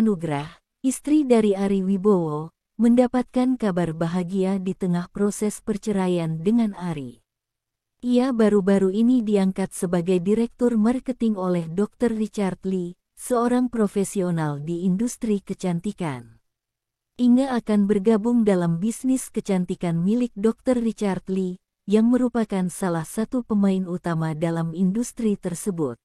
Anugrah, istri dari Ari Wibowo, mendapatkan kabar bahagia di tengah proses perceraian dengan Ari. Ia baru-baru ini diangkat sebagai Direktur Marketing oleh Dr. Richard Lee, seorang profesional di industri kecantikan. Inge akan bergabung dalam bisnis kecantikan milik Dr. Richard Lee, yang merupakan salah satu pemain utama dalam industri tersebut.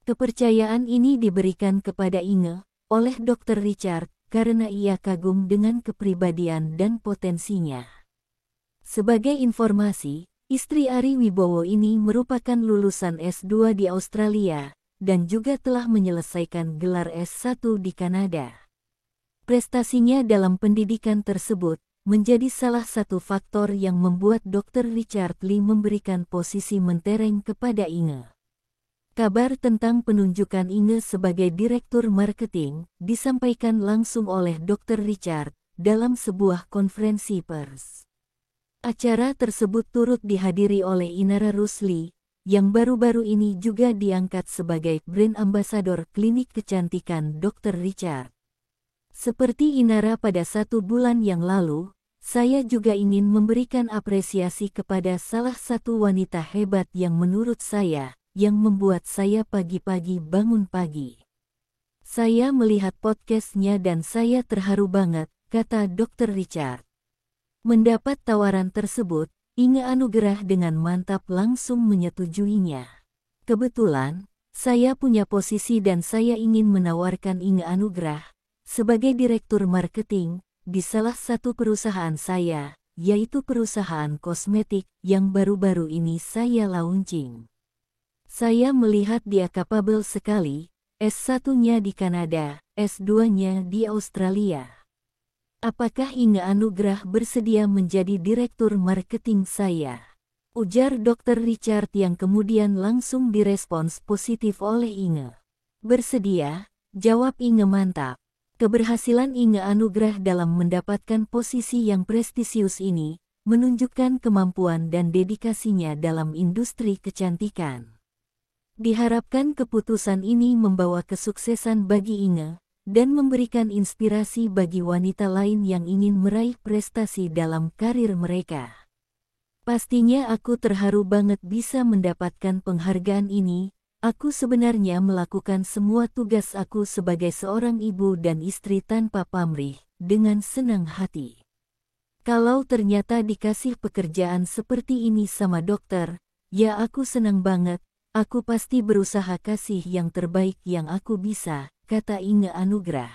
Kepercayaan ini diberikan kepada Inge oleh Dr. Richard karena ia kagum dengan kepribadian dan potensinya. Sebagai informasi, istri Ari Wibowo ini merupakan lulusan S2 di Australia dan juga telah menyelesaikan gelar S1 di Kanada. Prestasinya dalam pendidikan tersebut menjadi salah satu faktor yang membuat Dr. Richard Lee memberikan posisi mentereng kepada Inge. Kabar tentang penunjukan Inge sebagai Direktur Marketing disampaikan langsung oleh Dr. Richard dalam sebuah konferensi pers. Acara tersebut turut dihadiri oleh Inara Rusli, yang baru-baru ini juga diangkat sebagai brand ambassador klinik kecantikan Dr. Richard. Seperti Inara pada 1 bulan yang lalu, saya juga ingin memberikan apresiasi kepada salah satu wanita hebat yang menurut saya, yang membuat saya pagi-pagi bangun pagi. Saya melihat podcastnya dan saya terharu banget, kata Dr. Richard. Mendapat tawaran tersebut, Inge Anugrah dengan mantap langsung menyetujuinya. Kebetulan, saya punya posisi dan saya ingin menawarkan Inge Anugrah sebagai Direktur Marketing di salah satu perusahaan saya, yaitu perusahaan kosmetik yang baru-baru ini saya launching. Saya melihat dia kapabel sekali, S1-nya di Kanada, S2-nya di Australia. Apakah Inge Anugrah bersedia menjadi Direktur Marketing saya? Ujar Dr. Richard yang kemudian langsung direspons positif oleh Inge. Bersedia, jawab Inge mantap. Keberhasilan Inge Anugrah dalam mendapatkan posisi yang prestisius ini menunjukkan kemampuan dan dedikasinya dalam industri kecantikan. Diharapkan keputusan ini membawa kesuksesan bagi Inge dan memberikan inspirasi bagi wanita lain yang ingin meraih prestasi dalam karir mereka. Pastinya aku terharu banget bisa mendapatkan penghargaan ini. Aku sebenarnya melakukan semua tugas aku sebagai seorang ibu dan istri tanpa pamrih, dengan senang hati. Kalau ternyata dikasih pekerjaan seperti ini sama dokter, ya aku senang banget. Aku pasti berusaha kasih yang terbaik yang aku bisa, kata Inge Anugrah.